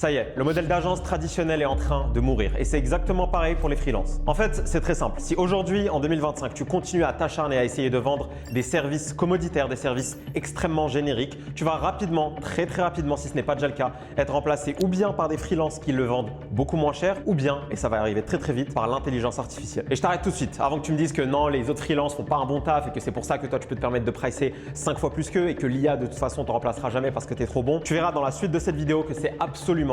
Ça y est, le modèle d'agence traditionnel est en train de mourir et c'est exactement pareil pour les freelances. En fait, c'est très simple. Si aujourd'hui, en 2025, tu continues à t'acharner à essayer de vendre des services commoditaires, des services extrêmement génériques, tu vas rapidement, très rapidement, si ce n'est pas déjà le cas, être remplacé ou bien par des freelances qui le vendent beaucoup moins cher ou bien, et ça va arriver très vite, par l'intelligence artificielle. Et je t'arrête tout de suite avant que tu me dises que non, les autres freelances font pas un bon taf et que c'est pour ça que toi tu peux te permettre de pricer 5 fois plus qu'eux et que l'IA de toute façon te remplacera jamais parce que tu es trop bon. Tu verras dans la suite de cette vidéo que c'est absolument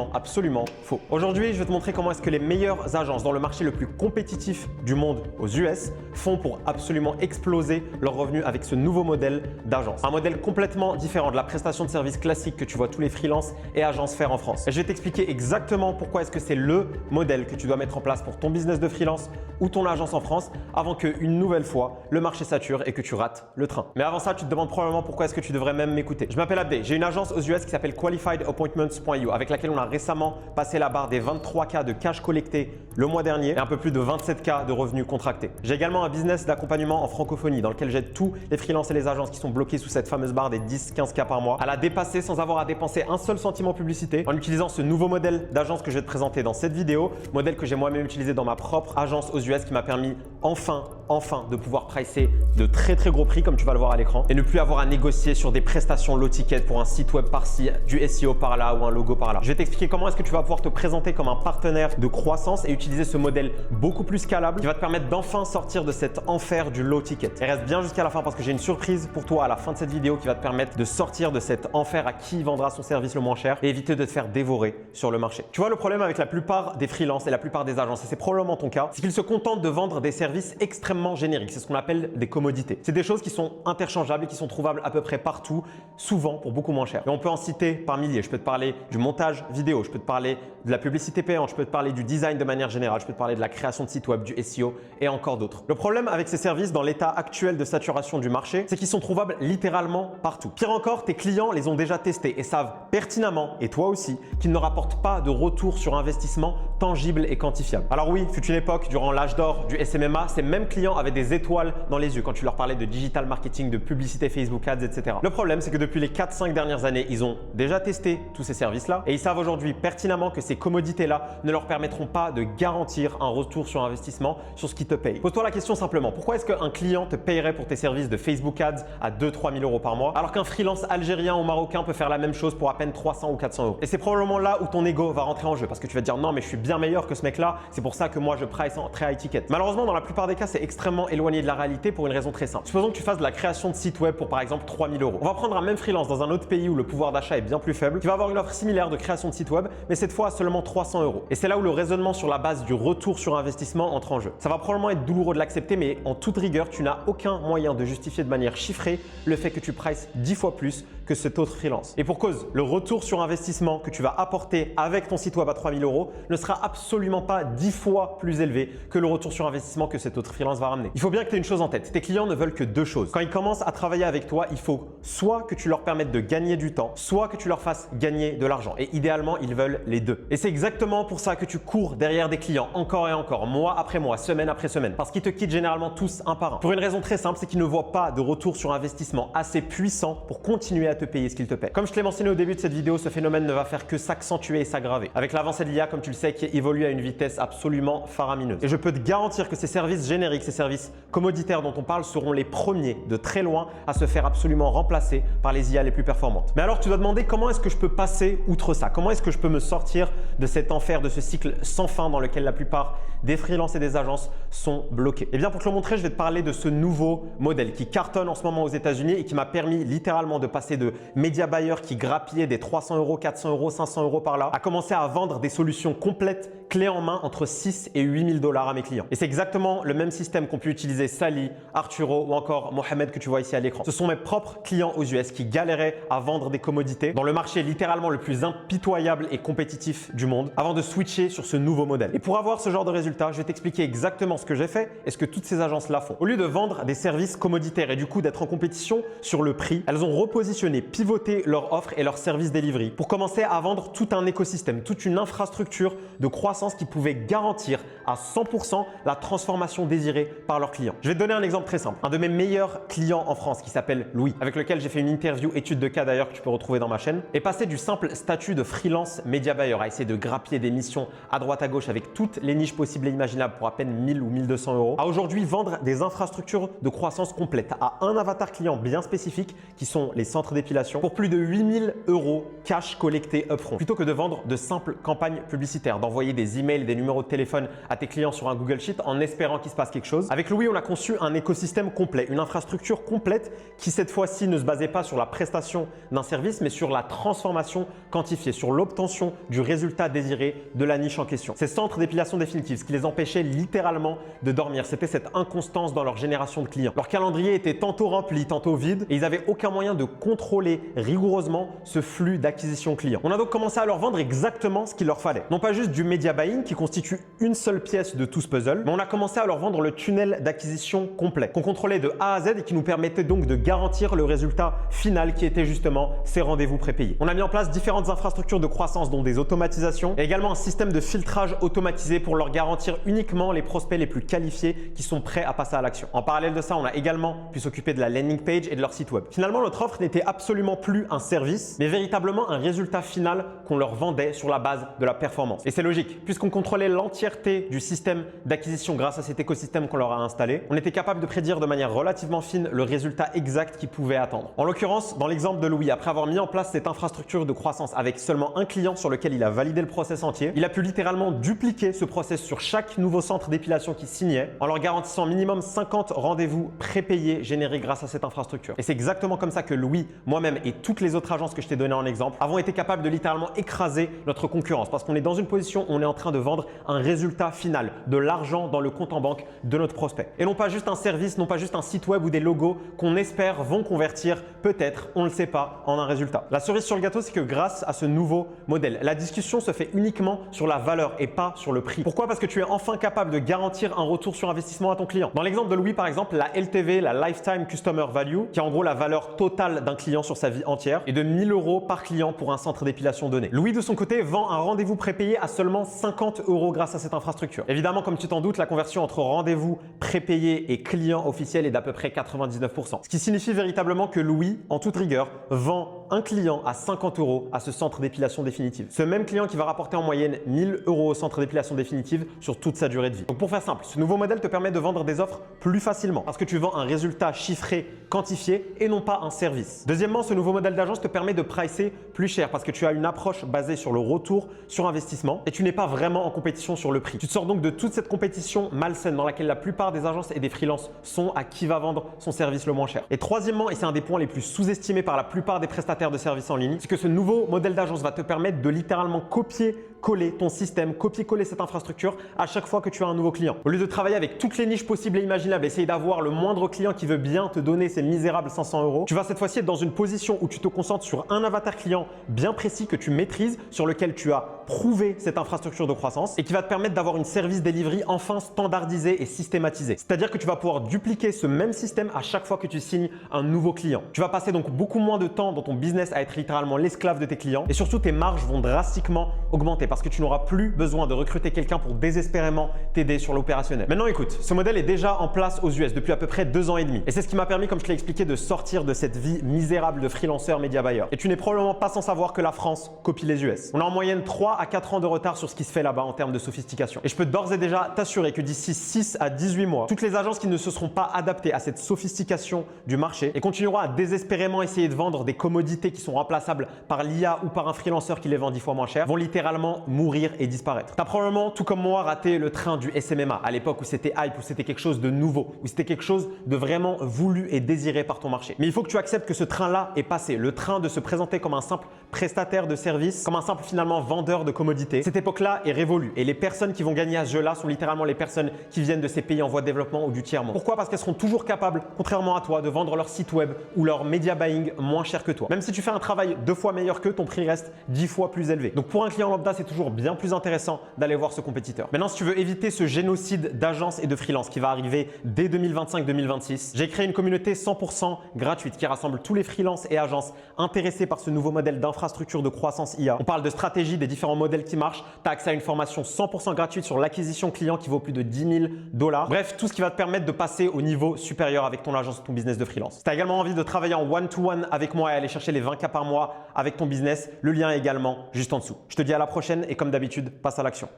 faux. Aujourd'hui, je vais te montrer comment est-ce que les meilleures agences dans le marché le plus compétitif du monde aux US font pour absolument exploser leurs revenus avec ce nouveau modèle d'agence. Un modèle complètement différent de la prestation de service classique que tu vois tous les freelances et agences faire en France. Et je vais t'expliquer exactement pourquoi est-ce que c'est le modèle que tu dois mettre en place pour ton business de freelance ou ton agence en France avant qu'une nouvelle fois le marché sature et que tu rates le train. Mais avant ça, tu te demandes probablement pourquoi est-ce que tu devrais même m'écouter. Je m'appelle Abdé, j'ai une agence aux US qui s'appelle QualifiedAppointments.io avec laquelle on a récemment passé la barre des 23K de cash collecté le mois dernier et un peu plus de 27K de revenus contractés. J'ai également un business d'accompagnement en francophonie dans lequel j'aide tous les freelances et les agences qui sont bloqués sous cette fameuse barre des 10-15K par mois à la dépasser sans avoir à dépenser un seul centime en publicité en utilisant ce nouveau modèle d'agence que je vais te présenter dans cette vidéo, modèle que j'ai moi-même utilisé dans ma propre agence aux US qui m'a permis enfin de pouvoir pricer de très gros prix comme tu vas le voir à l'écran et ne plus avoir à négocier sur des prestations low ticket pour un site web par-ci, du SEO par là ou un logo par là. Je vais t'expliquer comment est-ce que tu vas pouvoir te présenter comme un partenaire de croissance et utiliser ce modèle beaucoup plus scalable qui va te permettre d'enfin sortir de cet enfer du low ticket. Et reste bien jusqu'à la fin parce que j'ai une surprise pour toi à la fin de cette vidéo qui va te permettre de sortir de cet enfer à qui vendra son service le moins cher et éviter de te faire dévorer sur le marché. Tu vois, le problème avec la plupart des freelances et la plupart des agences, et c'est probablement ton cas, c'est qu'ils se contentent de vendre des services extrêmement génériques. C'est ce qu'on appelle des commodités. C'est des choses qui sont interchangeables et qui sont trouvables à peu près partout, souvent pour beaucoup moins cher. Et on peut en citer par milliers. Je peux te parler du montage vidéo, je peux te parler de la publicité payante, je peux te parler du design de manière générale, je peux te parler de la création de sites web, du SEO et encore d'autres. Le problème avec ces services dans l'état actuel de saturation du marché, c'est qu'ils sont trouvables littéralement partout. Pire encore, tes clients les ont déjà testés et savent pertinemment, et toi aussi, qu'ils ne rapportent pas de retour sur investissement tangible et quantifiable. Alors oui, fut une époque, durant l'âge d'or du SMMA, ces mêmes clients avaient des étoiles dans les yeux quand tu leur parlais de digital marketing, de publicité Facebook Ads, etc. Le problème, c'est que depuis les 4-5 dernières années, ils ont déjà testé tous ces services-là et ils savent aujourd'hui pertinemment que ces commodités-là ne leur permettront pas de garantir un retour sur investissement sur ce qui te paye. Pose-toi la question simplement, pourquoi est-ce qu'un client te payerait pour tes services de Facebook Ads à 2-3 000 euros par mois alors qu'un freelance algérien ou marocain peut faire la même chose pour à peine 300 ou 400 euros? Et c'est probablement là où ton ego va rentrer en jeu parce que tu vas te dire non mais je suis bien meilleur que ce mec-là, c'est pour ça que moi je price en très high ticket. Malheureusement, dans la plupart des cas, c'est extrêmement éloigné de la réalité pour une raison très simple. Supposons que tu fasses de la création de site web pour par exemple 3 000 euros. On va prendre un même freelance dans un autre pays où le pouvoir d'achat est bien plus faible, qui va avoir une offre similaire de création de site web, mais cette fois à seulement 300 euros. Et c'est là où le raisonnement sur la base du retour sur investissement entre en jeu. Ça va probablement être douloureux de l'accepter, mais en toute rigueur, tu n'as aucun moyen de justifier de manière chiffrée le fait que tu prices 10 fois plus que cet autre freelance. Et pour cause, le retour sur investissement que tu vas apporter avec ton site web à 3 000 euros ne sera absolument pas 10 fois plus élevé que le retour sur investissement que cet autre freelance va ramener. Il faut bien que tu aies une chose en tête. Tes clients ne veulent que deux choses. Quand ils commencent à travailler avec toi, il faut soit que tu leur permettes de gagner du temps, soit que tu leur fasses gagner de l'argent. Et idéalement, ils veulent les deux. Et c'est exactement pour ça que tu cours derrière des clients encore et encore, mois après mois, semaine après semaine, parce qu'ils te quittent généralement tous un par un. Pour une raison très simple, c'est qu'ils ne voient pas de retour sur investissement assez puissant pour continuer à te payer ce qu'ils te paient. Comme je te l'ai mentionné au début de cette vidéo, ce phénomène ne va faire que s'accentuer et s'aggraver. Avec l'avancée de l'IA, comme tu le sais, qui évolue à une vitesse absolument faramineuse. Et je peux te garantir que ces services génériques, ces services commoditaires dont on parle seront les premiers de très loin à se faire absolument remplacer par les IA les plus performantes. Mais alors tu dois demander comment est-ce que je peux passer outre ça? Comment est-ce que je peux me sortir de cet enfer, de ce cycle sans fin dans lequel la plupart des freelances et des agences sont bloqués? Et bien pour te le montrer, je vais te parler de ce nouveau modèle qui cartonne en ce moment aux États-Unis et qui m'a permis littéralement de passer de média buyer qui grappillait des 300 euros, 400 euros, 500 euros par là à commencer à vendre des solutions complètes clés en main entre 6 et 8 000 $ à mes clients. Et c'est exactement le même système qu'ont pu utiliser Sally, Arturo ou encore Mohamed que tu vois ici à l'écran. Ce sont mes propres clients aux US qui galéraient à vendre des commodités dans le marché littéralement le plus impitoyable et compétitif du monde avant de switcher sur ce nouveau modèle. Et pour avoir ce genre de résultat, je vais t'expliquer exactement ce que j'ai fait et ce que toutes ces agences-là font. Au lieu de vendre des services commoditaires et du coup d'être en compétition sur le prix, elles ont repositionné, pivoté leur offre et leur service delivery pour commencer à vendre tout un écosystème, toute une infrastructure de de croissance qui pouvaient garantir à 100% la transformation désirée par leurs clients. Je vais te donner un exemple très simple. Un de mes meilleurs clients en France qui s'appelle Louis, avec lequel j'ai fait une interview étude de cas d'ailleurs que tu peux retrouver dans ma chaîne, est passé du simple statut de freelance media buyer à essayer de grappiller des missions à droite à gauche avec toutes les niches possibles et imaginables pour à peine 1000 ou 1200 euros, à aujourd'hui vendre des infrastructures de croissance complète à un avatar client bien spécifique qui sont les centres d'épilation pour plus de 8000 euros cash collecté upfront. Plutôt que de vendre de simples campagnes publicitaires, d'envoyer des emails, des numéros de téléphone à tes clients sur un Google Sheet en espérant qu'il se passe quelque chose. Avec Louis, on a conçu un écosystème complet, une infrastructure complète qui cette fois-ci ne se basait pas sur la prestation d'un service mais sur la transformation quantifiée, sur l'obtention du résultat désiré de la niche en question. Ces centres d'épilation définitive, ce qui les empêchait littéralement de dormir, c'était cette inconstance dans leur génération de clients. Leur calendrier était tantôt rempli, tantôt vide et ils n'avaient aucun moyen de contrôler rigoureusement ce flux d'acquisition client. On a donc commencé à leur vendre exactement ce qu'il leur fallait. Non pas juste du media buying qui constitue une seule pièce de tout ce puzzle, mais on a commencé à leur vendre le tunnel d'acquisition complet qu'on contrôlait de A à Z et qui nous permettait donc de garantir le résultat final qui était justement ces rendez-vous prépayés. On a mis en place différentes infrastructures de croissance dont des automatisations et également un système de filtrage automatisé pour leur garantir uniquement les prospects les plus qualifiés qui sont prêts à passer à l'action. En parallèle de ça, on a également pu s'occuper de la landing page et de leur site web. Finalement, notre offre n'était absolument plus un service, mais véritablement un résultat final qu'on leur vendait sur la base de la performance. Et c'est logique, puisqu'on contrôlait l'entièreté du système d'acquisition grâce à cet écosystème qu'on leur a installé, on était capable de prédire de manière relativement fine le résultat exact qu'ils pouvaient attendre. En l'occurrence, dans l'exemple de Louis, après avoir mis en place cette infrastructure de croissance avec seulement un client sur lequel il a validé le process entier, il a pu littéralement dupliquer ce process sur chaque nouveau centre d'épilation qui signait en leur garantissant minimum 50 rendez-vous prépayés générés grâce à cette infrastructure. Et c'est exactement comme ça que Louis, moi-même et toutes les autres agences que je t'ai données en exemple avons été capables de littéralement écraser notre concurrence parce qu'on est dans une position où on est en train de vendre un résultat final, de l'argent dans le compte en banque de notre prospect. Et non pas juste un service, non pas juste un site web ou des logos qu'on espère vont convertir peut-être, on ne le sait pas, en un résultat. La cerise sur le gâteau, c'est que grâce à ce nouveau modèle, la discussion se fait uniquement sur la valeur et pas sur le prix. Pourquoi? Parce que tu es enfin capable de garantir un retour sur investissement à ton client. Dans l'exemple de Louis par exemple, la LTV, la Lifetime Customer Value, qui est en gros la valeur totale d'un client sur sa vie entière, est de 1000 euros par client pour un centre d'épilation donné. Louis de son côté vend un rendez-vous prépayé à seulement 50 euros grâce à cette infrastructure. Évidemment, comme tu t'en doutes, la conversion entre rendez-vous prépayé et client officiel est d'à peu près 99%. Ce qui signifie véritablement que Louis, en toute rigueur, vend un client à 50 euros à ce centre d'épilation définitive. Ce même client qui va rapporter en moyenne 1000 euros au centre d'épilation définitive sur toute sa durée de vie. Donc pour faire simple, ce nouveau modèle te permet de vendre des offres plus facilement parce que tu vends un résultat chiffré, quantifié et non pas un service. Deuxièmement, ce nouveau modèle d'agence te permet de pricer plus cher parce que tu as une approche basée sur le retour sur investissement et tu n'es pas vraiment en compétition sur le prix. Tu te sors donc de toute cette compétition malsaine dans laquelle la plupart des agences et des freelances sont à qui va vendre son service le moins cher. Et troisièmement, et c'est un des points les plus sous-estimés par la plupart des prestataires de services en ligne, c'est que ce nouveau modèle d'agence va te permettre de littéralement copier-coller ton système, copier-coller cette infrastructure à chaque fois que tu as un nouveau client. Au lieu de travailler avec toutes les niches possibles et imaginables, essayer d'avoir le moindre client qui veut bien te donner ces misérables 500 euros, tu vas cette fois-ci être dans une position où tu te concentres sur un avatar client bien précis que tu maîtrises, sur lequel tu as prouvé cette infrastructure de croissance et qui va te permettre d'avoir une service delivery enfin standardisée et systématisée. C'est-à-dire que tu vas pouvoir dupliquer ce même système à chaque fois que tu signes un nouveau client. Tu vas passer donc beaucoup moins de temps dans ton business à être littéralement l'esclave de tes clients et surtout tes marges vont drastiquement augmenter parce que tu n'auras plus besoin de recruter quelqu'un pour désespérément t'aider sur l'opérationnel. Maintenant écoute, ce modèle est déjà en place aux US depuis à peu près 2 ans et demi et c'est ce qui m'a permis, comme je te l'ai expliqué, de sortir de cette vie misérable de freelanceur media buyer. Et tu n'es probablement pas sans savoir que la France copie les US. On a en moyenne 3 à 4 ans de retard sur ce qui se fait là-bas en termes de sophistication. Et je peux d'ores et déjà t'assurer que d'ici 6 à 18 mois, toutes les agences qui ne se seront pas adaptées à cette sophistication du marché et continueront à désespérément essayer de vendre des commodités qui sont remplaçables par l'IA ou par un freelanceur qui les vend 10 fois moins cher vont littéralement mourir et disparaître. Tu as probablement, tout comme moi, raté le train du SMMA à l'époque où c'était hype, où c'était quelque chose de nouveau, où c'était quelque chose de vraiment voulu et désiré par ton marché. Mais il faut que tu acceptes que ce train-là est passé. Le train de se présenter comme un simple prestataire de service, comme un simple finalement vendeur de commodités. Cette époque-là est révolue et les personnes qui vont gagner à ce jeu-là sont littéralement les personnes qui viennent de ces pays en voie de développement ou du tiers-monde. Pourquoi? Parce qu'elles seront toujours capables, contrairement à toi, de vendre leur site web ou leur media buying moins cher que toi. Même si tu fais un travail 2 fois meilleur qu'eux, ton prix reste 10 fois plus élevé. Donc pour un client lambda, c'est toujours bien plus intéressant d'aller voir ce compétiteur. Maintenant, si tu veux éviter ce génocide d'agences et de freelance qui va arriver dès 2025-2026, j'ai créé une communauté 100% gratuite qui rassemble tous les freelances et agences intéressés par ce nouveau modèle d'infrastructure de croissance IA. On parle de stratégie, des différents modèle qui marche. Tu as accès à une formation 100% gratuite sur l'acquisition client qui vaut plus de 10 000 $. Bref, tout ce qui va te permettre de passer au niveau supérieur avec ton agence ou ton business de freelance. Si tu as également envie de travailler en one-to-one avec moi et aller chercher les 20K par mois avec ton business, le lien est également juste en dessous. Je te dis à la prochaine et comme d'habitude, passe à l'action.